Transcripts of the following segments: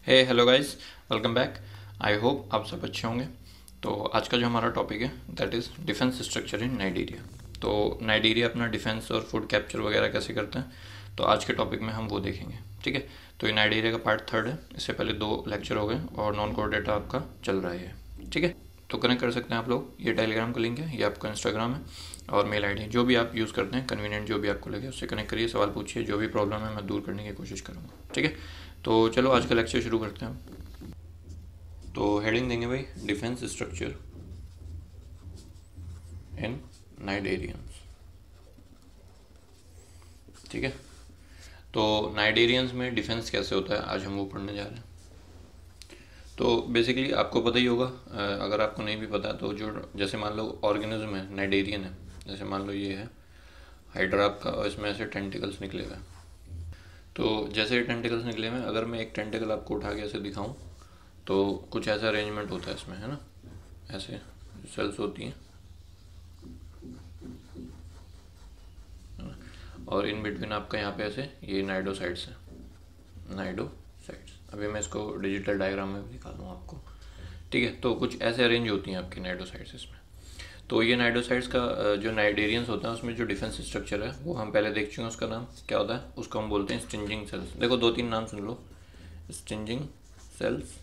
Hey hello guys, welcome back. I hope आप सब अच्छे होंगे। तो आज का जो हमारा टॉपिक है that is defence structure in Nigeria. तो नाइजीरिया अपना डिफेंस और फूड कैप्चर वगैरह कैसे करते हैं, तो आज के टॉपिक में हम वो देखेंगे। ठीक है, तो ये नाइजीरिया का पार्ट थर्ड है। इससे पहले 2 लेक्चर हो गए और नॉन कोर डेटा आपका चल रहा है। ठीक है, तो कनेक्ट कर सकते हैं आप लोग। ये टेलीग्राम का लिंक है, ये आपका इंस्टाग्राम है और मेल आईडी जो भी आप यूज़ करते हैं, कन्वीनियंट जो भी आपको लगे उससे कनेक्ट करिए, सवाल पूछिए, जो भी प्रॉब्लम है मैं दूर करने की कोशिश करूँगा। ठीक है, तो चलो आज का लेक्चर शुरू करते हैं। तो हेडिंग देंगे भाई, डिफेंस स्ट्रक्चर इन नाइजीरियंस। ठीक है, तो नाइजीरियंस में डिफेंस कैसे होता है आज हम वो पढ़ने जा रहे हैं। तो बेसिकली आपको पता ही होगा, अगर आपको नहीं भी पता तो जो जैसे मान लो ऑर्गेनिज्म है नाइजीरियन है, जैसे मान लो ये है हाइड्रा आपका और इसमें ऐसे टेंटिकल्स निकले हुए हैं। तो जैसे टेंटिकल्स निकले हुए हैं, अगर मैं एक टेंटिकल आपको उठा के ऐसे दिखाऊं तो कुछ ऐसा अरेंजमेंट होता है इसमें, है ना। ऐसे सेल्स होती हैं और इन बिटवीन आपका यहाँ पे ऐसे ये नाइडोसाइट्स है, नाइडोसाइट्स। अभी मैं इसको डिजिटल डायग्राम में भी दिखा दूँ आपको। ठीक है, तो कुछ ऐसे अरेंज होती हैं आपकी नाइडोसाइट्स इसमें। तो ये नाइडोसाइट्स का जो नाइजीरियंस होता है उसमें जो डिफेंस स्ट्रक्चर है वो हम पहले देख चुके हैं। उसका नाम क्या होता है, उसको हम बोलते हैं स्टिंजिंग सेल्स। देखो 2-3 नाम सुन लो, स्टिंजिंग सेल्स,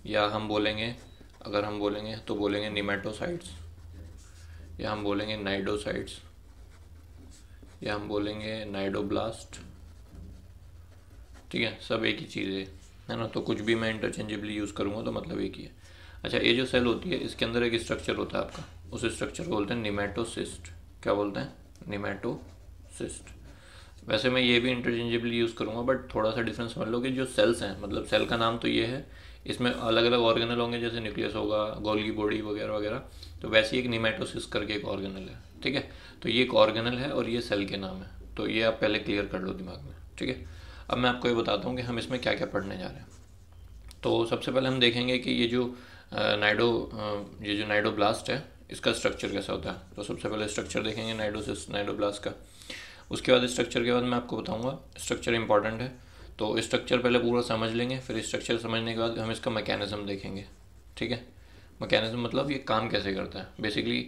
या हम बोलेंगे, अगर हम बोलेंगे तो बोलेंगे निमेटोसाइट्स, या हम बोलेंगे नाइडोसाइट्स, या हम बोलेंगे नाइडोब्लास्ट। ठीक है, सब एक ही चीज़ है ना। तो कुछ भी मैं इंटरचेंजेबली यूज़ करूँगा तो मतलब एक ही है। अच्छा, ये जो सेल होती है इसके अंदर एक स्ट्रक्चर होता है आपका, उस स्ट्रक्चर को बोलते हैं निमेटोसिस्ट। क्या बोलते हैं, निमेटोसिस्ट। वैसे मैं ये भी इंटरचेंजेबली यूज़ करूँगा बट थोड़ा सा डिफरेंस समझ लो कि जो सेल्स हैं, मतलब सेल का नाम तो ये है, इसमें अलग अलग ऑर्गेनल होंगे, जैसे न्यूक्लियस होगा, गोल्गी बॉडी वगैरह वगैरह। तो वैसे ही एक निमेटोसिस करके एक ऑर्गेनल है। ठीक है, तो ये एक ऑर्गेनल है और ये सेल के नाम है। तो ये आप पहले क्लियर कर लो दिमाग में। ठीक है, अब मैं आपको ये बताता हूँ कि हम इसमें क्या क्या पढ़ने जा रहे हैं। तो सबसे पहले हम देखेंगे कि ये जो नाइडोब्लास्ट है इसका स्ट्रक्चर कैसा होता है। तो सबसे पहले स्ट्रक्चर देखेंगे नाइडोसिस नाइडोब्लास्ट का। उसके बाद स्ट्रक्चर के बाद मैं आपको बताऊंगा, स्ट्रक्चर इंपॉर्टेंट है तो स्ट्रक्चर पहले पूरा समझ लेंगे, फिर स्ट्रक्चर समझने के बाद हम इसका मैकेनिज्म देखेंगे। ठीक है, मैकेनिज्म मतलब ये काम कैसे करता है। बेसिकली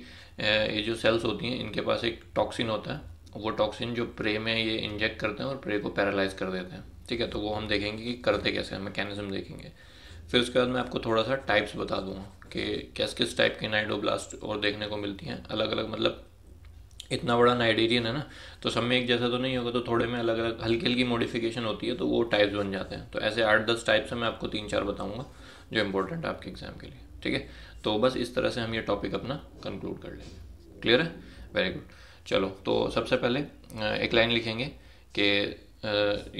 ये जो सेल्स होती हैं इनके पास एक टॉक्सिन होता है, वो टॉक्सिन जो प्रे में ये इंजेक्ट करते हैं और प्रे को पैरालाइज कर देते हैं। ठीक है, तो वो हम देखेंगे कि करते कैसे हैं, मैकेनिज्म देखेंगे। फिर उसके बाद मैं आपको थोड़ा सा टाइप्स बता दूंगा कि किस किस टाइप के नाइडोब्लास्ट और देखने को मिलती हैं अलग अलग। मतलब इतना बड़ा नाइजीरियन है ना, तो सब में एक जैसा तो नहीं होगा, तो थोड़े में अलग अलग हल्की हल्की मॉडिफिकेशन होती है, तो वो टाइप्स बन जाते हैं। तो ऐसे 8-10 टाइप्स हैं, मैं आपको 3-4 बताऊंगा जो इंपॉर्टेंट है आपके एग्जाम के लिए। ठीक है, तो बस इस तरह से हम ये टॉपिक अपना कंक्लूड कर लेंगे। क्लियर है, वेरी गुड। चलो, तो सबसे पहले एक लाइन लिखेंगे कि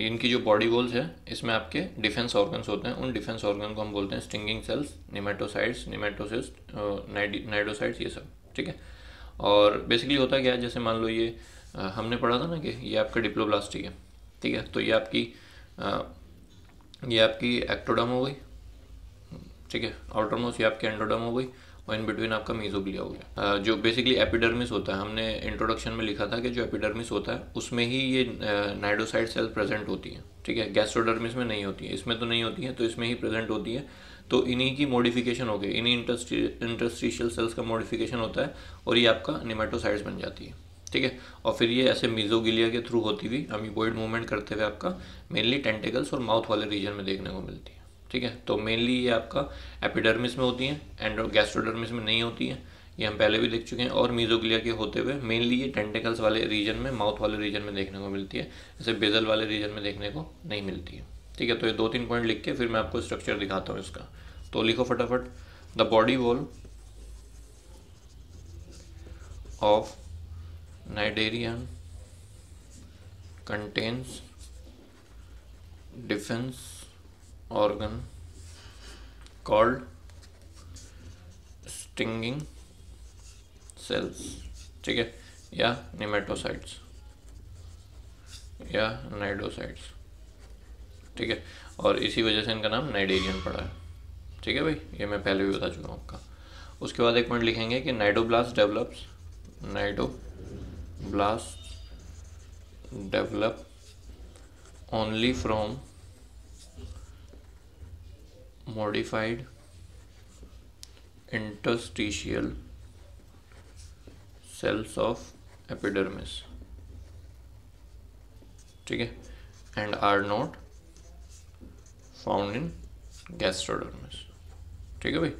इनकी जो बॉडी वॉल्स है इसमें आपके डिफेंस ऑर्गन्स होते हैं। उन डिफेंस ऑर्गन को हम बोलते हैं स्टिंगिंग सेल्स, निमेटोसाइट्स, निमेटोसिस्ट, नाइडोसाइट्स, ये सब। ठीक है, और बेसिकली होता क्या है, जैसे मान लो ये हमने पढ़ा था ना कि ये आपका डिप्लोब्लास्टिक है। ठीक है, तो अ, ये आपकी एक्टोडर्म हो गई। ठीक है, आउटर मोस्ट ये आपकी एंडोडर्म हो गई और इन बिटवीन आपका मीजोग्लिया हो गया। जो बेसिकली एपिडर्मिस होता है, हमने इंट्रोडक्शन में लिखा था कि जो एपिडर्मिस होता है उसमें ही ये नाइडोसाइट सेल प्रेजेंट होती है। ठीक है, गैस्ट्रोडर्मिस में नहीं होती है, इसमें तो नहीं होती है, तो इसमें ही प्रेजेंट होती है। तो इन्हीं की मॉडिफिकेशन हो गई, इन्हीं इंटरस्टिशियल सेल्स का मॉडिफिकेशन होता है और ये आपका निमेटोसाइट्स बन जाती है। ठीक है, और फिर ये ऐसे मीजोगिलिया के थ्रू होती हुई अमीबॉइड मूवमेंट करते हुए आपका मेनली टेंटिकल्स और माउथ वाले रीजन में देखने को मिलती है। ठीक है, तो मेनली ये आपका एपिडर्मिस में होती हैं, एंड गैस्ट्रोडर्मिस में नहीं होती हैं, ये हम पहले भी देख चुके हैं। और मीजोग्लिया के होते हुए मेनली ये टेंटिकल्स वाले रीजन में, माउथ वाले रीजन में देखने को मिलती है, जैसे बेजल वाले रीजन में देखने को नहीं मिलती है। ठीक है, तो ये 2-3 पॉइंट लिख के फिर मैं आपको स्ट्रक्चर दिखाता हूँ इसका। तो लिखो फटाफट, the body wall of Nigerian contains defence organ called stinging cells। ठीक है, या निमेटोसाइट्स या नाइडोसाइट्स। ठीक है, और इसी वजह से इनका नाम नाइजीरियन पड़ा है। ठीक है भाई, ये मैं पहले भी बता चुका हूँ आपका। उसके बाद एक पॉइंट लिखेंगे कि cnidoblast develop only from modified interstitial cells of epidermis, ठीक है, and are not found in gastrodermis, ठीक है भाई।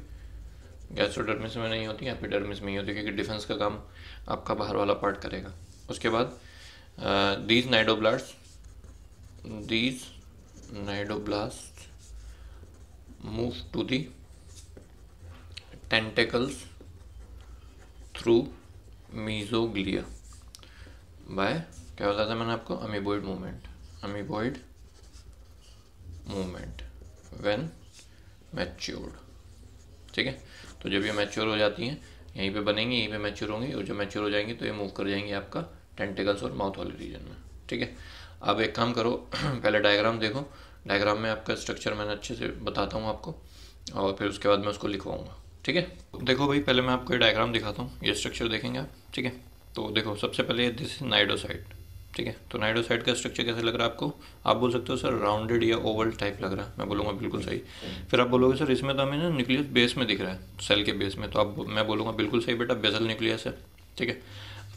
गैस्ट्रोडर्मिस में नहीं होती, एपिडर्मिस में ही होती, क्योंकि डिफेंस का काम आपका बाहर वाला पार्ट करेगा। उसके बाद these cnidoblast move to the tentacles through mesoglea by, क्या बताया था मैंने आपको, अमीबॉइड मूवमेंट व्हेन मैच्योर्ड, ठीक है। तो जब ये मैच्योर हो जाती हैं, यहीं पे बनेंगी, यहीं पे मैच्योर होंगी, और जब मैच्योर हो जाएंगी तो ये मूव कर जाएंगी आपका टेंटिकल्स और माउथ वाले रीजन में, ठीक है। अब एक काम करो, पहले डायग्राम देखो, डायग्राम में आपका स्ट्रक्चर मैंने अच्छे से बताता हूँ आपको, और फिर उसके बाद मैं उसको लिखवाऊँगा, ठीक है। देखो भाई, पहले मैं आपको ये डायग्राम दिखाता हूँ, ये स्ट्रक्चर देखेंगे आप, ठीक है। तो देखो, सबसे पहले दिस इज नाइडोसाइट, ठीक है। तो नाइडोसाइट का स्ट्रक्चर कैसे लग रहा है आपको? आप बोल सकते हो सर राउंडेड या ओवल टाइप लग रहा है, मैं बोलूँगा बिल्कुल सही। फिर आप बोलोगे सर इसमें तो हमें ना न्यूक्लियस बेस में दिख रहा है, सेल के बेस में, तो आप मैं बोलूँगा बिल्कुल सही बेटा, बेसल न्यूक्लियस है, ठीक है।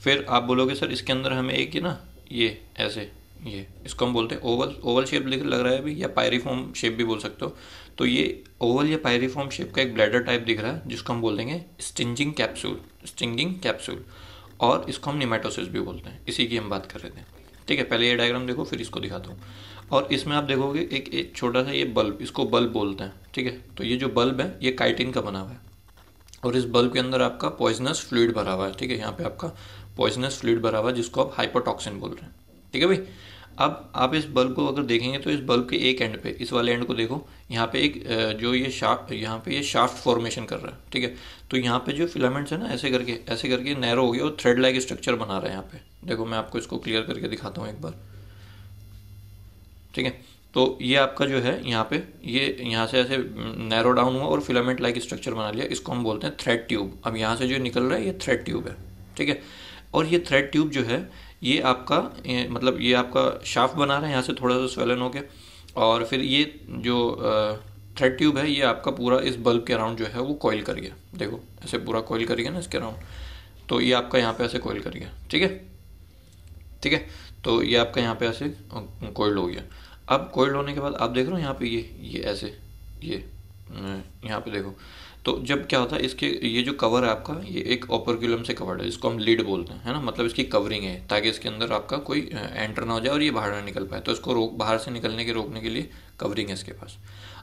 फिर आप बोलोगे सर इसके अंदर हमें एक ही ना ये ऐसे, ये इसको हम बोलते हैं ओवल शेप लग रहा है अभी, या पायरीफॉर्म शेप भी बोल सकते हो। तो ये ओवल या पायरीफॉर्म शेप का एक ब्लैडर टाइप दिख रहा है, जिसको हम बोल देंगे स्टिंजिंग कैप्सूल, और इसको हम निमेटोसिस भी बोलते हैं, इसी की हम बात कर रहे थे, ठीक है। पहले ये डायग्राम देखो, फिर इसको दिखाता हूँ। और इसमें आप देखोगे एक छोटा सा ये बल्ब, इसको बल्ब बोलते हैं, ठीक है। तो ये जो बल्ब है ये काइटिन का बना हुआ है, और इस बल्ब के अंदर आपका पॉइजनस फ्लूइड भरा हुआ है, ठीक है। यहाँ पे आपका पॉइजनस फ्लूइड भरा हुआ है, जिसको आप हाइपोटॉक्सिन बोल रहे हैं, ठीक है भाई। अब आप इस बल्ब को अगर देखेंगे तो इस बल्ब के एक एंड पे, इस वाले एंड को देखो, यहाँ पे एक जो ये शाफ्ट, यहाँ पे ये शाफ्ट फॉर्मेशन कर रहा है, ठीक है। तो यहाँ पे जो फिलामेंट्स है ना, ऐसे करके नैरो हो गया और थ्रेड लाइक स्ट्रक्चर बना रहा है यहाँ पे। देखो मैं आपको इसको क्लियर करके दिखाता हूँ एक बार, ठीक है। तो ये आपका जो है यहाँ पे, ये यहाँ से ऐसे नैरो डाउन हुआ और फिलामेंट लाइक स्ट्रक्चर बना लिया, इसको हम बोलते हैं थ्रेड ट्यूब। अब यहाँ से जो निकल रहा है ये थ्रेड ट्यूब है, ठीक है। और ये थ्रेड ट्यूब जो है ये आपका मतलब ये आपका शाफ्ट बना रहा है यहाँ से थोड़ा सा स्वेलन होके, और फिर ये जो थ्रेड ट्यूब है ये आपका पूरा इस बल्ब के अराउंड जो है वो कॉइल कर गया, देखो ऐसे पूरा कॉइल कर गया ना इसके अराउंड। तो ये आपका यहाँ पे ऐसे कॉइल कर गया, ठीक है, ठीक है। तो ये आपका यहाँ पे ऐसे कॉइल्ड हो गया। अब कॉइल्ड होने के बाद आप देख रहे हो यहाँ पे ये ऐसे, ये यहाँ पे देखो। तो जब क्या होता है, इसके ये जो कवर है आपका, ये एक ओपरक्यूलम से कवर्ड है, इसको हम लीड बोलते हैं, है ना। मतलब इसकी कवरिंग है ताकि इसके अंदर आपका कोई एंटर ना हो जाए और ये बाहर ना निकल पाए, तो इसको बाहर से निकलने के रोकने के लिए कवरिंग है इसके पास।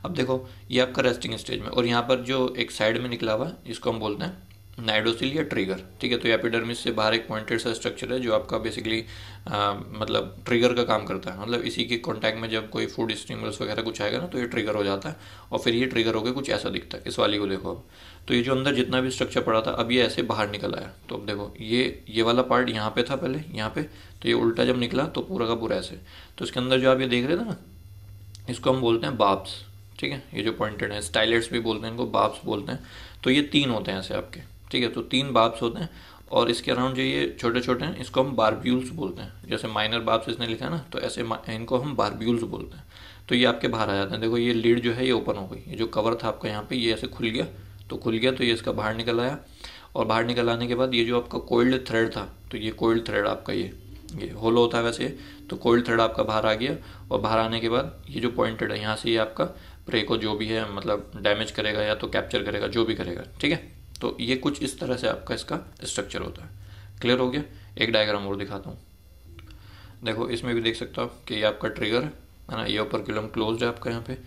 अब देखो ये आपका रेस्टिंग स्टेज में, और यहाँ पर जो एक साइड में निकला हुआ है इसको हम बोलते हैं नाइडोसिल या ट्रिगर, ठीक है। तो एपिडर्मिस से बाहर एक पॉइंटेड सा स्ट्रक्चर है जो आपका बेसिकली मतलब ट्रिगर का काम करता है, मतलब इसी के कांटेक्ट में जब कोई फूड स्टिमुलस वगैरह कुछ आएगा ना तो ये ट्रिगर हो जाता है, और फिर ये ट्रिगर होकर कुछ ऐसा दिखता है। इस वाली को देखो अब, तो ये जो अंदर जितना भी स्ट्रक्चर पड़ा था अब ये ऐसे बाहर निकल आया। तो अब देखो ये वाला पार्ट यहाँ पे था पहले, यहाँ पे, तो ये उल्टा जब निकला तो पूरा का पूरा ऐसे। तो इसके अंदर जो आप ये देख रहे थे ना, इसको हम बोलते हैं बाब्स, ठीक है। ये जो पॉइंटेड है, स्टाइलेट्स भी बोलते हैं इनको, बाब्स बोलते हैं। तो ये 3 होते हैं ऐसे आपके, ठीक है। तो 3 बाब्स होते हैं, और इसके अराउंड जो ये छोटे छोटे हैं इसको हम बारब्यूल्स बोलते हैं। जैसे माइनर बाब्स इसने लिखा है ना, तो ऐसे इनको हम बारब्यूल्स बोलते हैं। तो ये आपके बाहर आ जाते हैं। देखो ये लीड जो है ये ओपन हो गई, ये जो कवर था आपका यहाँ पे ये ऐसे खुल गया, तो ये इसका बाहर निकल आया। और बाहर निकल आने के बाद ये जो आपका कोइल्ड थ्रेड था, तो ये कोइल्ड थ्रेड आपका ये होलो होता है वैसे, तो कोइल्ड थ्रेड आपका बाहर आ गया। और बाहर आने के बाद ये जो पॉइंटेड है यहाँ से ये आपका प्रे को जो भी है मतलब डैमेज करेगा या तो कैप्चर करेगा, जो भी करेगा, ठीक है। तो ये कुछ इस तरह से आपका इसका स्ट्रक्चर होता है। क्लियर हो गया? एक डायग्राम और दिखाता हूँ। देखो इसमें भी देख सकते हो आप कि ये आपका ट्रिगर है ना, ये ओपरक्यूलम क्लोज्ड है आपका यहाँ पे,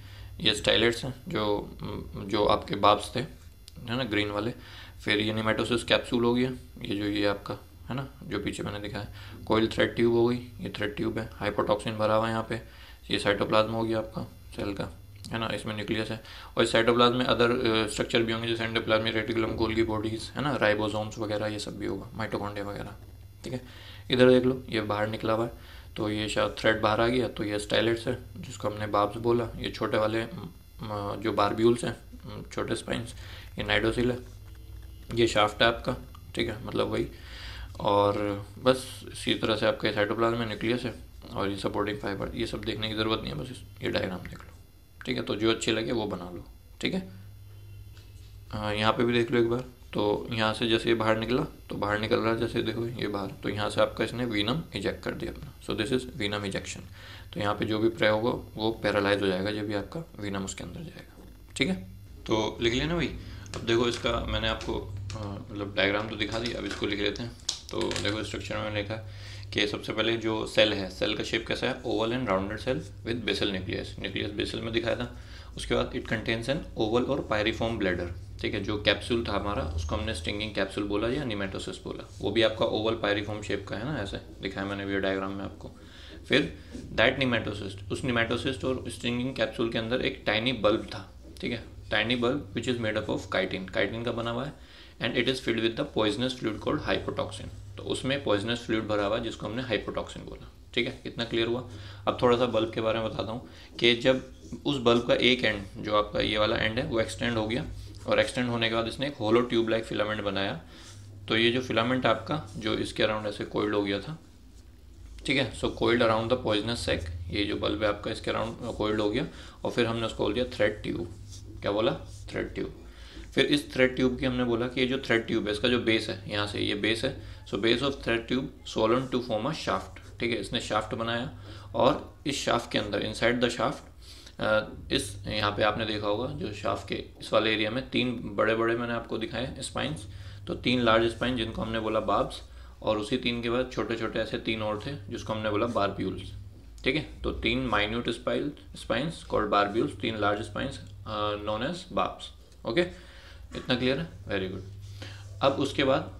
ये स्टाइलेट्स हैं जो आपके बाब्स थे, है ना, ग्रीन वाले। फिर ये निमेटोसिस कैप्सूल हो गया, ये आपका है ना जो पीछे मैंने दिखाया, कोइल थ्रेड ट्यूब हो गई, ये थ्रेड ट्यूब है, हाइपोटॉक्सिन भरा हुआ है यहाँ पे, ये साइटोप्लाज्म हो गया आपका सेल का, है ना, इसमें न्यूक्लियस है। और इस साइटोप्लाज्म में अदर स्ट्रक्चर भी होंगे जैसे एंडोप्लाज्मिक रेटिकुलम, गोल्गी बॉडीज, है ना, राइबोसोम्स वगैरह, ये सब भी होगा, माइटोकॉन्ड्रिया वगैरह, ठीक है। इधर देख लो ये बाहर निकला हुआ है, तो ये शायद थ्रेड बाहर आ गया, तो ये स्टाइलेट्स है जिसको हमने बाब्स बोला। ये छोटे वाले जो बारब्यूल्स हैं, छोटे स्पाइंस, ये नाइडोसिल है, ये शाफ्ट है आपका, ठीक है, मतलब वही। और बस इसी तरह से आपके साइटोप्लाज्म में न्यूक्लियस है, और ये सपोर्टिंग फाइबर, ये सब देखने की ज़रूरत नहीं है, बस ये डायग्राम देख लो, ठीक है। तो जो अच्छे लगे वो बना लो, ठीक है। यहाँ पे भी देख लो एक बार, तो यहाँ से जैसे ये बाहर निकला तो बाहर निकल रहा है, जैसे देखो ये बाहर, तो यहाँ से आपका इसने वीनम इजेक्ट कर दिया अपना। So this is venom ejection. तो यहाँ पे जो भी प्रे होगा वो पैरालाइज हो जाएगा जब भी आपका वीनम उसके अंदर जाएगा, ठीक है। तो लिख लिया ना भाई। अब देखो इसका मैंने आपको मतलब डायग्राम तो दिखा दिया, अब इसको लिख लेते हैं। तो देखो स्ट्रक्चर में मैंने लिखा कि सबसे पहले जो सेल है, सेल का शेप कैसा है, oval and rounded cell with basal nucleus, nucleus basal में दिखाया था। उसके बाद इट कंटेन्स एन ओवल और पायरिफॉर्म ब्लैडर, ठीक है। जो कैप्सूल था हमारा उसको हमने स्टिंगिंग कैप्सूल बोला या निमेटोसिस बोला, वो भी आपका ओवल पायरिफॉर्म शेप का है ना, ऐसे दिखाया मैंने वीडियो डायग्राम में आपको। फिर दैट निमेटोसिस्ट, उस निमेटोसिस्ट और स्टिंगिंग कैप्सूल के अंदर एक टाइनी बल्ब था, ठीक है, tiny bulb which is made up of chitin, chitin का बना हुआ है। And it is filled with the poisonous fluid called hypnotoxin, तो उसमें पॉइजनस फ्लूइड भरा हुआ है जिसको हमने हाइपोटॉक्सिन बोला, ठीक है। कितना क्लियर हुआ। अब थोड़ा सा बल्ब के बारे में बताता हूँ कि जब उस बल्ब का एक एंड, जो आपका ये वाला एंड है, वो एक्सटेंड हो गया, और एक्सटेंड होने के बाद इसने एक होलो ट्यूब लाइक फिलामेंट बनाया। तो ये जो फिलामेंट आपका जो इसके अराउंड ऐसे कोइल्ड हो गया था, ठीक है। सो कोइल्ड अराउंड द पॉइजनस सेक, ये जो बल्ब है आपका इसके अराउंड कोइल्ड हो गया, और फिर हमने उसको बोल दिया थ्रेड ट्यूब। क्या बोला? Thread tube. फिर इस थ्रेड ट्यूब की हमने बोला कि ये जो थ्रेड ट्यूब है, इसका जो बेस है, यहाँ से ये बेस है, so base of thread tube swollen to form a shaft, ठीक है। इसने शाफ्ट बनाया, और इस शाफ्ट के अंदर, इनसाइड द शाफ्ट, इस यहाँ पे आपने देखा होगा जो शाफ्ट के इस वाले एरिया में तीन बड़े बड़े मैंने आपको दिखाए स्पाइंस, तो तीन लार्ज स्पाइन जिनको हमने बोला बार्ब्स, और उसी तीन के बाद छोटे छोटे ऐसे तीन और थे जिसको हमने बोला बारब्यूल्स, ठीक है। तो तीन माइन्यूट स्पाइंस कॉल्ड बारब्यूल्स, तीन large spines known as barbs, okay. इतना क्लियर है? Very good. अब उसके बाद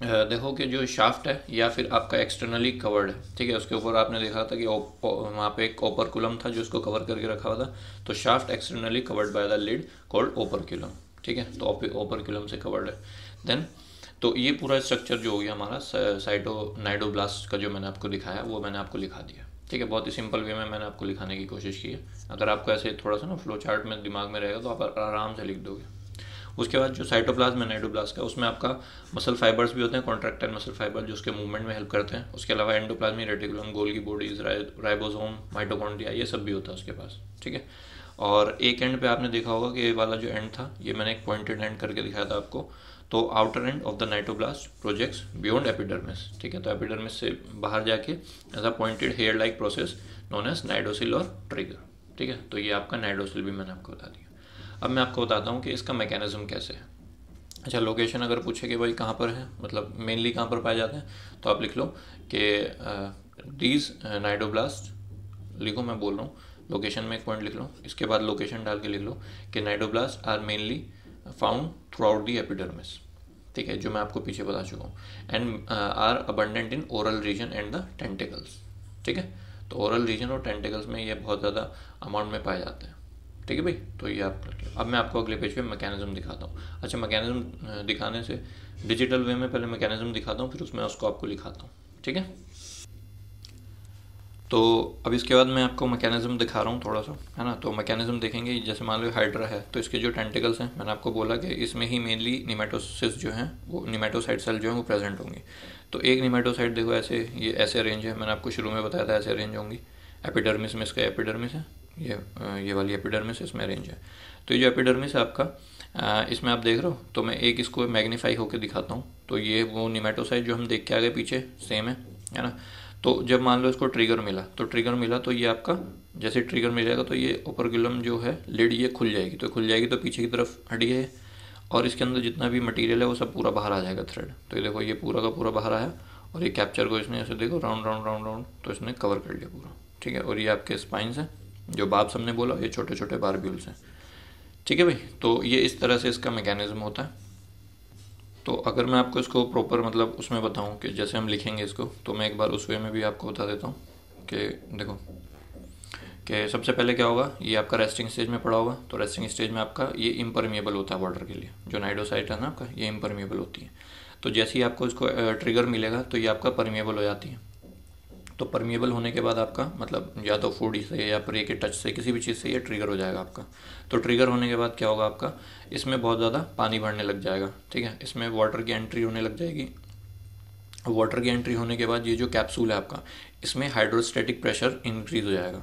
देखो कि जो शाफ्ट है या फिर आपका एक्सटर्नली कवर्ड है, ठीक है, उसके ऊपर आपने देखा था कि वहाँ पे एक ओपरकुलम था जो उसको कवर करके रखा हुआ था, तो shaft externally covered by the lid called operculum, ठीक है। तो ओपरकुलम से कवर्ड है। देन तो ये पूरा स्ट्रक्चर जो हो गया हमारा साइटोनाइडोब्लास्ट का, जो मैंने आपको दिखाया वो मैंने आपको लिखा दिया, ठीक है। बहुत ही सिंपल वे में मैंने आपको लिखाने की कोशिश की है। अगर आपको ऐसे थोड़ा सा ना फ्लो चार्ट में दिमाग में रहेगा तो आप आराम से लिख दोगे। उसके बाद जो साइटोप्लाज्म है नाइडोब्लास्ट का, उसमें आपका मसल फाइबर्स भी होते हैं, कॉन्ट्रैक्टाइल मसल फाइबर जो उसके मूवमेंट में हेल्प करते हैं। उसके अलावा endoplasmic reticulum, Golgi bodies, ribosome, mitochondria, ये सब भी होता है उसके पास, ठीक है। और एक एंड पे आपने देखा होगा कि ये वाला जो एंड था, ये मैंने एक पॉइंटेड एंड करके दिखाया था आपको। तो outer end of the cnidoblast projects beyond epidermis, ठीक है। तो एपिडर्मिस से बाहर जाके as a pointed hair like process known as cnidocil और ट्रिगर, ठीक है। तो ये आपका नाइडोसिल भी मैंने आपको बता दिया। अब मैं आपको बताता हूँ कि इसका मैकेनिज्म कैसे है। अच्छा, लोकेशन अगर पूछे कि भाई कहाँ पर है, मतलब मेनली कहाँ पर पाए जाते हैं, तो आप लिख लो कि दीज नाइडोब्लास्ट, लिखो मैं बोल रहा हूँ, लोकेशन में एक पॉइंट लिख लो, इसके बाद लोकेशन डाल के लिख लो कि cnidoblast are mainly found throughout the epidermis, ठीक है, जो मैं आपको पीछे बता चुका हूँ। And are abundant in oral region and the tentacles, ठीक है। तो ओरल रीजन और टेंटिकल्स में ये बहुत ज़्यादा अमाउंट में पाए जाते हैं, ठीक है भाई। तो ये आप अब मैं आपको अगले पेज पे मैकेनिज्म दिखाता हूँ। अच्छा, मैकेनिज्म दिखाने से डिजिटल वे में पहले मैकेनिज्म दिखाता हूँ, फिर उसमें उसको आपको लिखाता हूँ, ठीक है। तो अब इसके बाद मैं आपको मैकेनिज्म दिखा रहा हूँ थोड़ा सा, है ना। तो मैकेनिज्म देखेंगे, जैसे मान लो हाइड्रा है, तो इसके जो टेंटिकल्स हैं, मैंने आपको बोला कि इसमें ही मेनली निमेटोसिस जो हैं, वो निमेटोसाइड सेल जो हैं वो प्रेजेंट होंगी। तो एक निमेटोसाइड देखो ऐसे, ये ऐसे रेंज है, मैंने आपको शुरू में बताया था ऐसे रेंज होंगी। एपिडर्मिस में इसका एपिडर्मिस है, ये वाली एपिडर्मिस इसमें रेंज है। तो ये जो एपिडर्मिस है आपका, इसमें आप देख रहे हो, तो मैं एक इसको मैग्नीफाई होकर दिखाता हूँ। तो ये वो निमेटोसाइड जो हम देख के आगे पीछे सेम है ना। तो जब मान लो इसको ट्रिगर मिला, तो ये आपका जैसे ट्रिगर मिल जाएगा तो ये ओपरकुलम जो है लिड ये खुल जाएगी, तो पीछे की तरफ हटी है, और इसके अंदर जितना भी मटेरियल है वो सब पूरा बाहर आ जाएगा थ्रेड। तो ये देखो, ये पूरा का पूरा बाहर आया, और ये कैप्चर को इसने ऐसे देखो राउंड राउंड राउंड राउंड, तो इसने कवर कर लिया पूरा, ठीक है। और ये आपके स्पाइंस हैं, जो बाब्स हमने बोला, ये छोटे छोटे बारब्यूल्स हैं, ठीक है भाई। तो ये इस तरह से इसका मैकेनिज्म होता है। तो अगर मैं आपको इसको प्रॉपर मतलब उसमें बताऊं कि जैसे हम लिखेंगे इसको, तो मैं एक बार उस वे में भी आपको बता देता हूँ कि देखो कि सबसे पहले क्या होगा, ये आपका रेस्टिंग स्टेज में पड़ा होगा। तो रेस्टिंग स्टेज में आपका ये इम्परमिएबल होता है वाटर के लिए, जो नाइडोसाइट है ना आपका, ये इम्परमिएबल होती है। तो जैसे ही आपको इसको ट्रिगर मिलेगा तो ये आपका परमिएबल हो जाती है। तो परमिएबल होने के बाद आपका मतलब या तो फूड से या प्रे के टच से, किसी भी चीज़ से ये ट्रिगर हो जाएगा आपका। तो ट्रिगर होने के बाद क्या होगा आपका, इसमें बहुत ज़्यादा पानी भरने लग जाएगा, ठीक है। इसमें वाटर की एंट्री होने लग जाएगी। वाटर की एंट्री होने के बाद ये जो कैप्सूल है आपका, इसमें हाइड्रोस्टैटिक प्रेशर इंक्रीज़ हो जाएगा,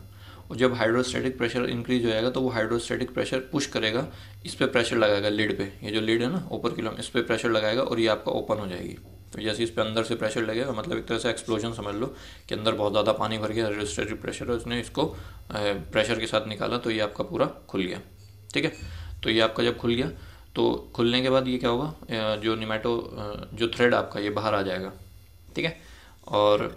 और जब हाइड्रोस्टैटिक प्रेशर इंक्रीज हो जाएगा तो वो हाइड्रोस्टैटिक प्रेशर पुश करेगा, इस पर प्रेशर लगाएगा लिड पे, ये जो लिड है ना ओपरक्यूलम, इस पर प्रेशर लगाएगा और ये आपका ओपन हो जाएगी। तो जैसे इस पर अंदर से प्रेशर लगेगा, मतलब एक तरह से एक्सप्लोजन समझ लो कि अंदर बहुत ज़्यादा पानी भर गया, हाइड्रोस्टैटिक प्रेशर है, उसने इसको प्रेशर के साथ निकाला तो ये आपका पूरा खुल गया। ठीक है, तो ये आपका जब खुल गया तो खुलने के बाद ये क्या होगा, जो जो थ्रेड आपका ये बाहर आ जाएगा। ठीक है, और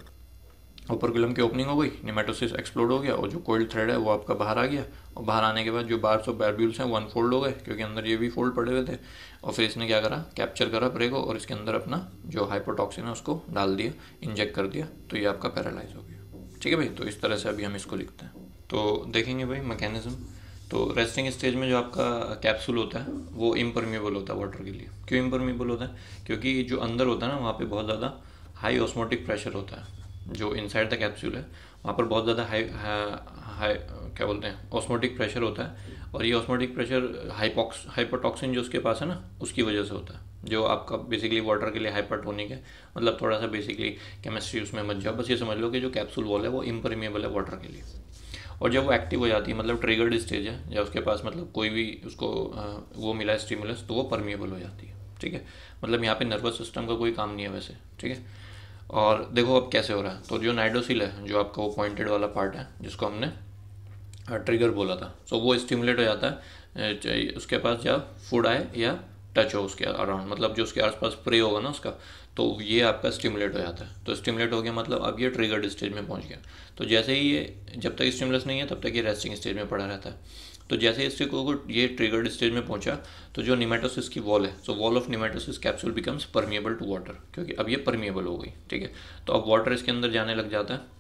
ओपरक्यूलम की ओपनिंग हो गई, निमेटोसिस एक्सप्लोड हो गया और जो कोइल्ड थ्रेड है वो आपका बाहर आ गया। और बाहर आने के बाद जो बार्स और बारब्यूल्स हैं वो अनफोल्ड हो गए, क्योंकि अंदर ये भी फोल्ड पड़े हुए थे। और फिर इसने क्या करा, कैप्चर करा प्रे को और इसके अंदर अपना जो हाइपोटॉक्सिन है उसको डाल दिया, इंजेक्ट कर दिया, तो ये आपका पैरालाइज हो गया। ठीक है भाई, तो इस तरह से अभी हम इसको लिखते हैं। तो देखेंगे भाई मैकेनिज्म। तो रेस्टिंग स्टेज में जो आपका कैप्सूल होता है वो इम्परमिएबल होता है वाटर के लिए। क्यों इम्परमिएबल होता है, क्योंकि जो अंदर होता है ना वहाँ पे बहुत ज़्यादा हाई ऑस्मोटिक प्रेशर होता है। जो इनसाइड द कैप्सूल है वहाँ पर बहुत ज़्यादा हाई क्या बोलते हैं ऑस्मोटिक प्रेशर होता है। और ये ऑस्मोटिक प्रेशर हाइपोटॉक्सिन जो उसके पास है ना उसकी वजह से होता है, जो आपका बेसिकली वाटर के लिए हाइपरटोनिक है। मतलब थोड़ा सा बेसिकली केमिस्ट्री उसमें मत जाओ, बस ये समझ लो कि जो कैप्सूल वॉल है वो इम्परमिएबल है वाटर के लिए। और जब वो एक्टिव हो जाती है, मतलब ट्रिगर्ड स्टेज है, या उसके पास मतलब कोई भी उसको वो मिला है स्टिमुलस, तो वो परमिएबल हो जाती है। ठीक है, मतलब यहाँ पे नर्वस सिस्टम का कोई काम नहीं है वैसे। ठीक है, और देखो अब कैसे हो रहा है। तो जो नाइडोसिल है, जो आपका वो पॉइंटेड वाला पार्ट है जिसको हमने ट्रिगर बोला था, तो वो स्टिमुलेट हो जाता है उसके पास जब फूड आए या टच हो उसके अराउंड, मतलब जो उसके आसपास प्रे होगा ना उसका, तो ये आपका स्टिमुलेट हो जाता है। तो स्टिमुलेट हो गया मतलब अब ये ट्रिगर्ड स्टेज में पहुंच गया। तो जैसे ही ये, जब तक स्टिमुलस नहीं है तब तक ये रेस्टिंग स्टेज में पड़ा रहता है। तो जैसे इससे को ये ट्रिगर्ड स्टेज में पहुंचा तो जो निमेटोसिस की वॉल है, so wall of nematocyst capsule becomes permeable to water, क्योंकि अब ये परमिएबल हो गई। ठीक है, तो अब वाटर इसके अंदर जाने लग जाता है।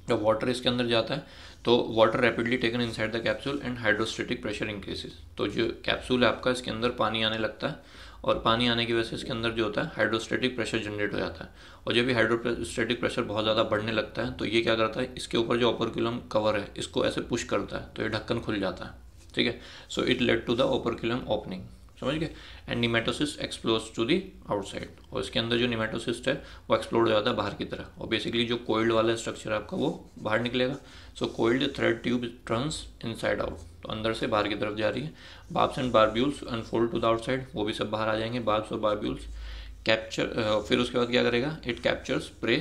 जब वाटर इसके अंदर जाता है तो water rapidly taken inside the capsule and hydrostatic pressure increases. तो जो कैप्सूल है आपका, इसके अंदर पानी आने लगता है और पानी आने की वजह से इसके अंदर जो होता है हाइड्रोस्टेटिक प्रेशर जनरेट हो जाता है। और जब भी हाइड्रोस्टेटिक प्रेशर बहुत ज़्यादा बढ़ने लगता है तो ये क्या करता है, इसके ऊपर जो ओपरक्यूलम कवर है इसको ऐसे पुश करता है, तो ये ढक्कन खुल जाता है। ठीक है, so it led to the operculum opening, समझ गए। And nematocysts explode to the outside, और इसके अंदर जो निमेटोसिस्ट है वो एक्सप्लोड हो जाता है बाहर की तरह, और बेसिकली जो कोइल्ड वाला स्ट्रक्चर है आपका वो बाहर निकलेगा। So coiled thread tube turns inside out, तो अंदर से बाहर की तरफ जा रही है। Barbs and barbules unfold to the outside, वो भी सब बाहर आ जाएंगे, बार्ब्स और बारब्यूल्स कैप्चर। फिर उसके बाद क्या करेगा, it captures prey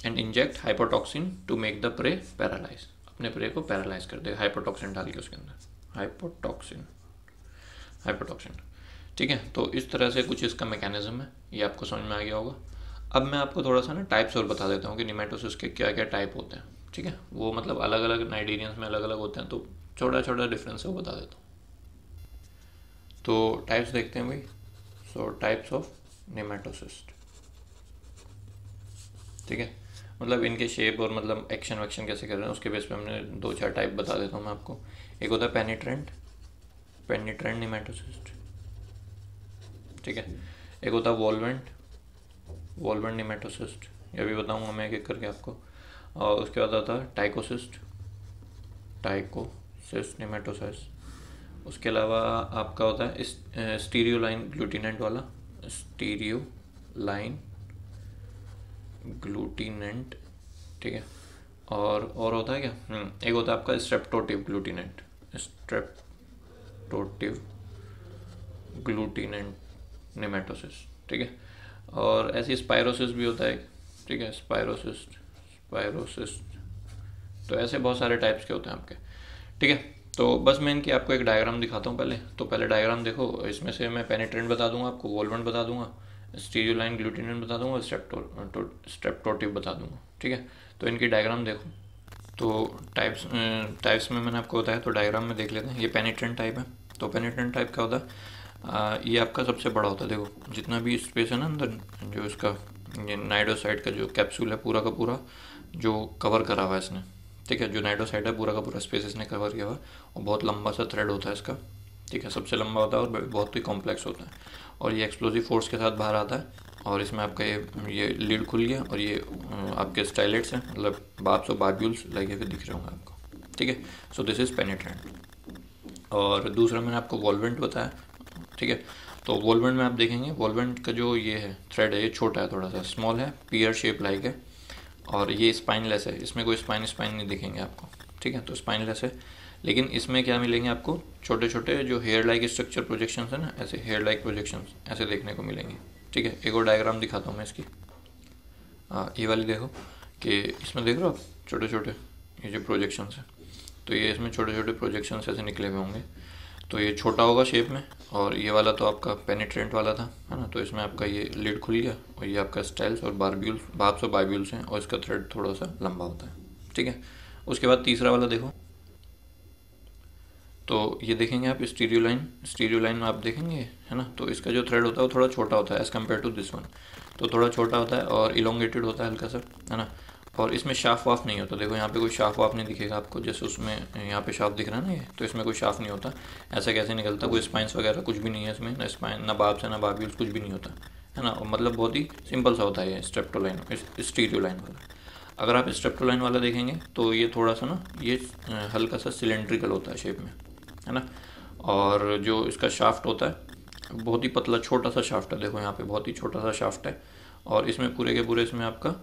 and inject hypnotoxin to make the prey paralyse, अपने प्रे को पैरालाइज कर देगा हाइपोटॉक्सिन डाल के उसके अंदर, हाइपोटॉक्सिन। ठीक है, तो इस तरह से कुछ इसका मैकेनिज्म है, ये आपको समझ में आ गया होगा। अब मैं आपको थोड़ा सा ना टाइप्स और बता देता हूँ कि निमेटोसिस के क्या क्या टाइप होते हैं। ठीक है, वो मतलब अलग अलग नाइडीरियंस में अलग अलग होते हैं, तो छोटा छोटा डिफरेंस है वो बता देता हूँ। तो टाइप्स देखते हैं भाई। सो टाइप्स ऑफ निमेटोसिस्ट। ठीक है, मतलब इनके शेप और मतलब एक्शन वैक्शन कैसे कर रहे हैं उसके बेस पे हमने 2-4 टाइप बता देता हूँ मैं आपको। एक होता है पेनिट्रेंट निमेटोसिस्ट। ठीक है, एक होता है वॉल्वेंट निमेटोसिस्ट, ये भी बताऊंगा मैं एक एक करके आपको। और उसके बाद आता है टाइकोसिस्ट निमेटोसिस। उसके अलावा आपका होता है स्टीरियो लाइन ग्लूटिनेंट वाला, स्टीरियो लाइन ग्लूटिनेंट। ठीक है, और होता है क्या, एक होता है आपका स्ट्रेप्टोटिव ग्लूटिनेंट निमेटोसिस। ठीक है, और ऐसी स्पायरोसिस भी होता है। ठीक है, स्पायरोसिस। तो ऐसे बहुत सारे टाइप्स के होते हैं आपके। ठीक है, तो बस मैं इनकी आपको एक डायग्राम दिखाता हूँ पहले। तो पहले डायग्राम देखो, इसमें से मैं पेनिट्रेंट बता दूंगा आपको, वॉल्वेंट बता दूंगा, स्टीरियोलाइन ग्लूटिनेंट बता दूंगा, स्ट्रेप्टोटिव बता दूंगा। ठीक है, तो इनकी डायग्राम देखो। तो टाइप्स में मैंने आपको बताया, तो डायग्राम में देख लेते हैं। ये पेनिट्रेंट टाइप है। तो पेनिट्रेंट टाइप क्या होता है, ये आपका सबसे बड़ा होता है। देखो जितना भी स्पेस है ना अंदर, जो इसका ये नाइडोसाइड का जो कैप्सूल है पूरा का पूरा जो कवर करा हुआ है इसने। ठीक है, जो नाइडोसाइड है पूरा का पूरा स्पेस इसने कवर किया हुआ है, और बहुत लंबा सा थ्रेड होता है इसका। ठीक है, सबसे लंबा होता है और बहुत ही कॉम्प्लेक्स होता है, और ये एक्सप्लोजिव फोर्स के साथ बाहर आता है। और इसमें आपका ये लीड खुल गया, और ये आपके स्टाइलेट्स हैं, मतलब बार्ब्स और बारब्यूल्स लगे हुए दिख रहे होंगे आपको। ठीक है, सो दिस इज़ पेनिट्रेंट। और दूसरा मैंने आपको वॉल्वेंट बताया। ठीक है, तो वॉल्वेंट में आप देखेंगे, वॉल्वेंट का जो ये है थ्रेड है, ये छोटा है, थोड़ा सा स्मॉल है, पियर शेप लाइक है, और ये स्पाइनलेस है, इसमें कोई स्पाइन नहीं दिखेंगे आपको। ठीक है, तो स्पाइनलेस है। लेकिन इसमें क्या मिलेंगे आपको, छोटे छोटे जो हेयर लाइक स्ट्रक्चर प्रोजेक्शंस है ना, ऐसे हेयर लाइक प्रोजेक्शंस ऐसे देखने को मिलेंगे। ठीक है, एक और डायग्राम दिखाता हूँ मैं इसकी। ये वाली देखो कि इसमें देख रहे हो आप छोटे छोटे ये जो प्रोजेक्शंस है, तो ये इसमें छोटे छोटे प्रोजेक्शंस ऐसे निकले हुए होंगे। तो ये छोटा होगा शेप में, और ये वाला तो आपका पेनिट्रेंट वाला था, है ना। तो इसमें आपका ये लिड खुल गया, और ये आपका स्टाइल्स और बार्ब्स और बाइब्यूल्स हैं, और इसका थ्रेड थोड़ा सा लंबा होता है। ठीक है, उसके बाद तीसरा वाला देखो, तो ये देखेंगे आप स्टीरियो लाइन आप देखेंगे, है ना। तो इसका जो थ्रेड होता है वो थोड़ा छोटा होता है as compare to this one, तो थोड़ा छोटा होता है और इलोंगेटेड होता है हल्का सा, है ना। और इसमें शाफ वाफ नहीं होता, देखो यहाँ पे कोई शाफ वाफ नहीं दिखेगा आपको, जैसे उसमें यहाँ पे शाफ दिख रहा है ना, ये तो इसमें कोई शाफ नहीं होता। ऐसा कैसे निकलता, कोई स्पाइंस वगैरह कुछ भी नहीं है इसमें, ना स्पाइन, ना बार्ब्स है, ना बार्ब्यूल्स, कुछ भी नहीं होता, है ना। मतलब बहुत ही सिंपल सा होता है ये स्ट्रेप्टोलाइन, स्टीरियो लाइन वाला। अगर आप स्ट्रेप्टोलाइन वाला देखेंगे तो ये थोड़ा सा ना, ये हल्का सा सिलेंड्रिकल होता है शेप में, है ना। और जो इसका शाफ्ट होता है बहुत ही पतला छोटा सा शाफ्ट है, देखो यहाँ पे बहुत ही छोटा सा शाफ्ट है, और इसमें पूरे के पूरे इसमें आपका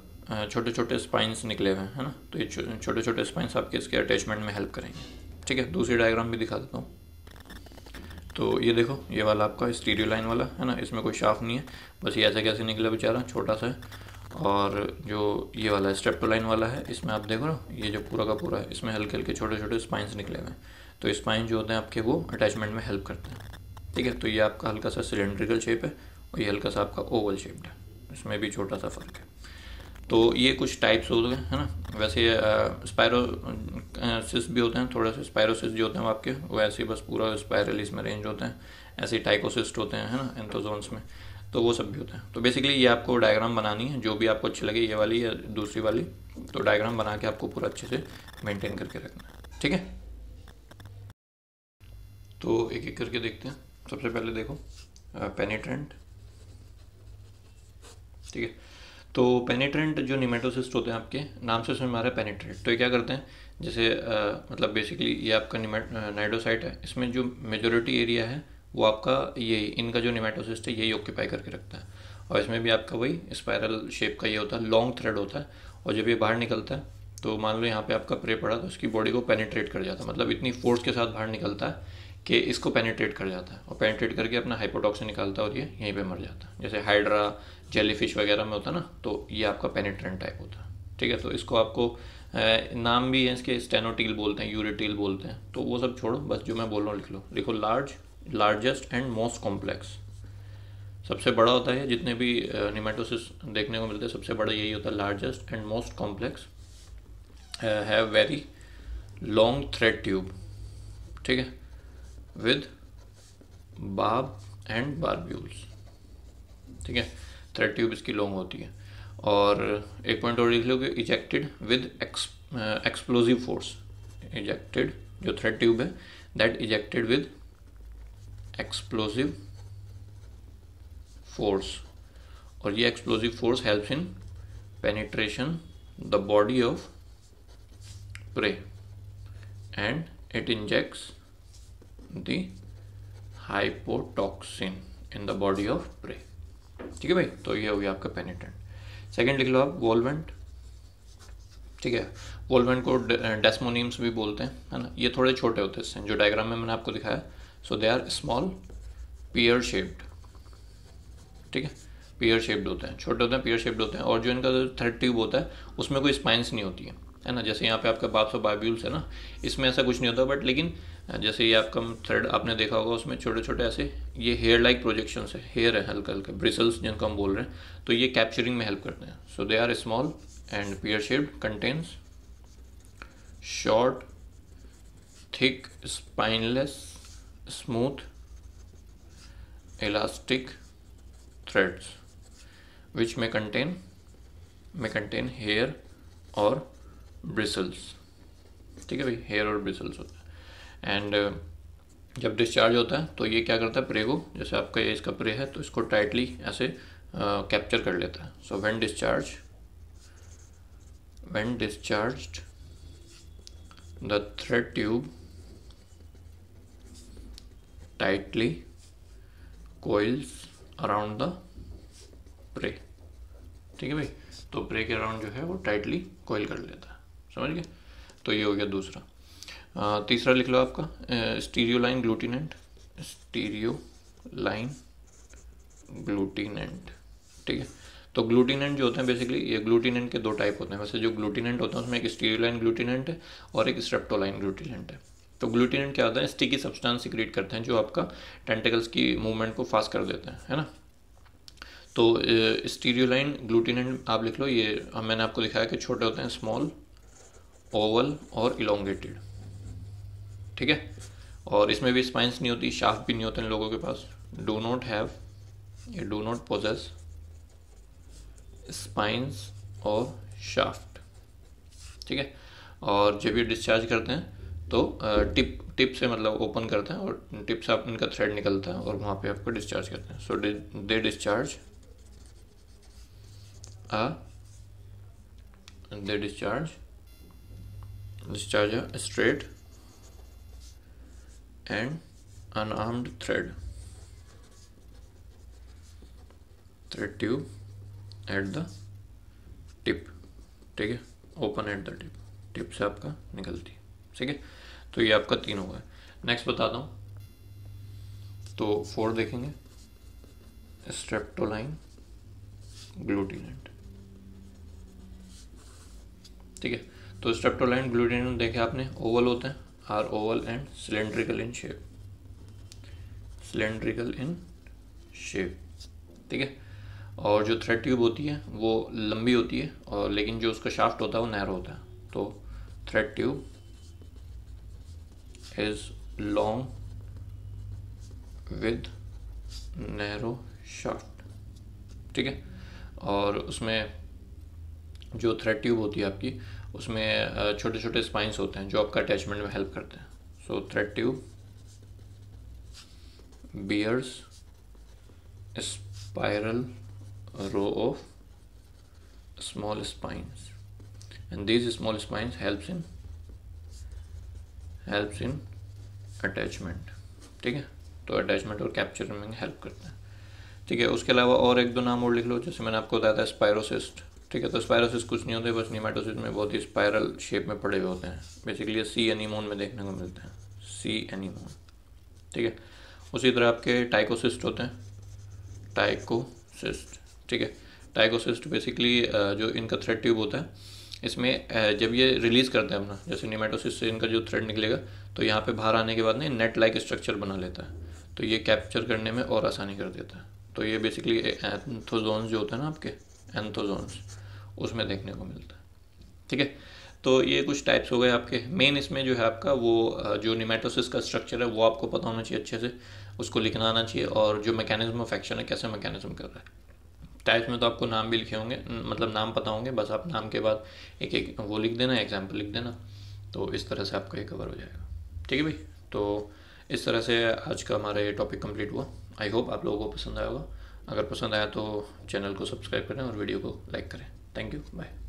छोटे छोटे स्पाइंस निकले हुए हैं, है ना। तो ये छोटे छोटे स्पाइंस आपके इसके अटैचमेंट में हेल्प करेंगे। ठीक है, दूसरी डायग्राम भी दिखा देता हूँ। तो ये देखो, ये वाला आपका स्टीरियो लाइन वाला है ना, इसमें कोई शाफ्ट नहीं है, बस ये ऐसे कैसे निकला बेचारा, छोटा सा है। और जो ये वाला स्ट्रेप्टोलाइन वाला है, इसमें आप देखो ना, ये जो पूरा का पूरा है, इसमें हल्के हल्के छोटे छोटे स्पाइंस निकले हुए हैं। तो स्पाइन जो होते हैं आपके वो अटैचमेंट में हेल्प करते हैं। ठीक है, तो ये आपका हल्का सा सिलेंड्रिकल शेप है, और ये हल्का सा आपका ओवल शेप्ड है, इसमें भी छोटा सा फ़र्क है। तो ये कुछ टाइप्स हो गए, है ना। वैसे स्पायरोसिस भी होते हैं, थोड़ा सा स्पायरोसिस जो होते हैं आपके वो ऐसे ही बस पूरा स्पायरल इसमें रेंज होते हैं। ऐसे टाइकोसिस्ट होते हैं, है ना, एंथोजोन्स में, तो वो सब भी होते हैं। तो बेसिकली ये आपको डायग्राम बनानी है, जो भी आपको अच्छी लगे, ये वाली या दूसरी वाली, तो डायग्राम बना के आपको पूरा अच्छे से मेंटेन करके रखना है। ठीक है, तो एक एक करके देखते हैं। सबसे पहले देखो पेनिट्रेंट। ठीक है, तो पेनिट्रेंट जो निमेटोसिस्ट होते हैं आपके, नाम से समझ में आ रहा है पेनिट्रेंट। तो ये क्या करते हैं, जैसे मतलब बेसिकली ये आपका नाइडोसाइट है, इसमें जो मेजोरिटी एरिया है वो आपका ये इनका जो निमेटोसिस्ट है यही ऑक्यूपाई करके रखता है। और इसमें भी आपका वही स्पायरल शेप का ये होता है, लॉन्ग थ्रेड होता है। और जब ये बाहर निकलता है तो मान लो यहाँ पे आपका प्रे पड़ा, तो उसकी बॉडी को पेनिट्रेट कर जाता है, मतलब इतनी फोर्स के साथ बाहर निकलता है कि इसको पेनिट्रेट कर जाता है, और पेनिट्रेट करके अपना हाइपोटॉक्सिन निकालता है, और ये यहीं पे मर जाता है। जैसे हाइड्रा, जेलीफिश वगैरह में होता है ना, तो ये आपका पेनिट्रेंट टाइप होता है। ठीक है, तो इसको आपको नाम भी है इसके, स्टेनोटील बोलते हैं, यूरेटील बोलते हैं, तो वो सब छोड़ो, बस जो मैं बोल रहा हूँ लिख लो। लिखो लार्जेस्ट एंड मोस्ट कॉम्प्लेक्स, सबसे बड़ा होता है। जितने भी निमेटोसिस देखने को मिलते हैं सबसे बड़ा यही होता है, largest and most complex, have very long thread tube. ठीक है, विद बार्ब एंड बार्ब्यूल्स। ठीक है, थ्रेड ट्यूब इसकी लॉन्ग होती है। और एक पॉइंट और लिख लो कि ejected with explosive force. Ejected जो थ्रेड ट्यूब है, that ejected with explosive force, और ये explosive force helps in penetration the body of prey and it injects the hypnotoxin in the body of prey. ठीक है भाई, तो ये हो गया आपका पेनिट्रेंट। सेकंड लिख लो आप वोल्वेंट। ठीक है, वोल्वेंट को डेस्मोनिम्स भी बोलते हैं, है ना। ये थोड़े छोटे होते हैं, जो डायग्राम में मैंने आपको दिखाया। So they are small pear shaped. ठीक है, पियर शेप्ड होते हैं, छोटे होते हैं, पियर शेप्ड होते हैं। और जो इनका थ्रेड ट्यूब होता है उसमें कोई स्पाइंस नहीं होती है ना। जैसे यहाँ पे आपका बार्ब्स और बार्ब्यूल्स है ना, इसमें ऐसा कुछ नहीं होता। बट लेकिन जैसे ये आपका थ्रेड आपने देखा होगा, उसमें छोटे छोटे ऐसे ये हेयर लाइक प्रोजेक्शंस है, हेयर है हल्का हल्का, ब्रिसल्स जिनको हम बोल रहे हैं, तो ये कैप्चरिंग में हेल्प करते हैं। So they are small and pear shaped, contains short thick spineless smooth elastic threads which may contain hair और bristles। ठीक है भाई, हेयर और ब्रिसल्स होता है। एंड जब डिस्चार्ज होता है तो ये क्या करता है, प्रे को, जैसे आपका ये इसका प्रे है, तो इसको टाइटली ऐसे कैप्चर कर लेता है। So when discharged the thread tube tightly coils around the prey. ठीक है भाई, तो प्रे के अराउंड जो है वो टाइटली कोइल कर लेता है, समझ गए। तो ये हो गया दूसरा। तीसरा लिख लो आपका स्टीरियोलाइन ग्लूटिनेंट, स्टीरियोलाइन ग्लूटिनेंट, ठीक है। तो ग्लूटिनेंट जो होते हैं बेसिकली, ये ग्लूटिनेंट के दो टाइप होते हैं वैसे। जो ग्लूटिनेंट होते हैं उसमें एक स्टीरियोलाइन ग्लूटिनेंट है और एक स्ट्रेप्टोलाइन ग्लूटिनेंट है। तो ग्लूटिनेंट क्या होता है, स्टिकी सब्सटेंस सिक्रीट करते हैं जो आपका टेंटिकल्स की मूवमेंट को फास्ट कर देते हैं, है ना। तो स्टीरियोलाइन ग्लूटिनेंट आप लिख लो, ये मैंने आपको दिखाया कि छोटे होते हैं, स्मॉल, ओवल और इलोंगेटेड, ठीक है। और इसमें भी स्पाइंस नहीं होती, शाफ्ट भी नहीं होते इन लोगों के पास। डू नॉट हैव, ये डू नॉट पोजेस स्पाइंस और शाफ्ट, ठीक है। और जब ये डिस्चार्ज करते हैं तो टिप से मतलब ओपन करते हैं और टिप से आप इनका थ्रेड निकलता है और वहाँ पे आपको डिस्चार्ज करते हैं। So they discharge a straight and unarmed thread tube at the tip, ठीक है, ओपन एट द टिप से आपका निकलती है, ठीक है। तो ये आपका 3 हो गया। नेक्स्ट बताता हूँ, तो 4 देखेंगे, स्ट्रेप्टोलाइन ग्लूटिनेंट, ठीक है। तो स्ट्रेप्टोलाइन ग्लूटिनेंट देखे आपने, ओवल होते हैं, are oval and cylindrical in shape, ठीक है। और जो थ्रेड ट्यूब होती है वो लंबी होती है, और लेकिन जो उसका शाफ्ट होता है वो नैरो होता है। तो thread tube is long with narrow shaft, ठीक है। और उसमें जो थ्रेड ट्यूब होती है आपकी, उसमें छोटे छोटे स्पाइंस होते हैं जो आपका अटैचमेंट में हेल्प करते हैं। सो thread tube bears a spiral row of small spines and these small spines helps in attachment, ठीक है। तो अटैचमेंट और कैप्चर में हेल्प करते हैं, ठीक है। उसके अलावा और एक दो नाम और लिख लो, जैसे मैंने आपको बताया था स्पायरोसिस्ट, ठीक है। तो स्पायरोसिस्ट कुछ नहीं होते, बस निमेटोसिस में बहुत ही स्पायरल शेप में पड़े हुए होते हैं। बेसिकली ये सी एनीमोन में देखने को मिलते हैं, सी एनीमोन, ठीक है। उसी तरह आपके टाइकोसिस्ट होते हैं, टाइकोसिस्ट, ठीक है। टाइकोसिस्ट बेसिकली जो इनका थ्रेड ट्यूब होता है, इसमें जब ये रिलीज़ करते हैं अपना, जैसे निमेटोसिस से इनका जो थ्रेड निकलेगा तो यहाँ पे बाहर आने के बाद ना नेट लाइक स्ट्रक्चर बना लेता है, तो ये कैप्चर करने में और आसानी कर देता है। तो ये बेसिकली एंथोजोन्स जो होता है ना आपके, एंथोजोन्स, उसमें देखने को मिलता है, ठीक है। तो ये कुछ टाइप्स हो गए आपके। मेन इसमें जो है आपका वो जो निमेटोसिस का स्ट्रक्चर है वो आपको पता होना चाहिए अच्छे से, उसको लिखना आना चाहिए, और जो मैकेनिज्म ऑफ एक्शन है, कैसे मैकेनिज्म कर रहा है। टाइप्स में तो आपको नाम भी लिखे होंगे, मतलब नाम पता होंगे, बस आप नाम के बाद एक एक वो लिख देना, एग्जाम्पल लिख देना, तो इस तरह से आपका ये कवर हो जाएगा, ठीक है भाई। तो इस तरह से आज का हमारा ये टॉपिक कंप्लीट हुआ। आई होप आप लोगों को पसंद आया होगा। अगर पसंद आया तो चैनल को सब्सक्राइब करें और वीडियो को लाइक करें। Thank you, bye.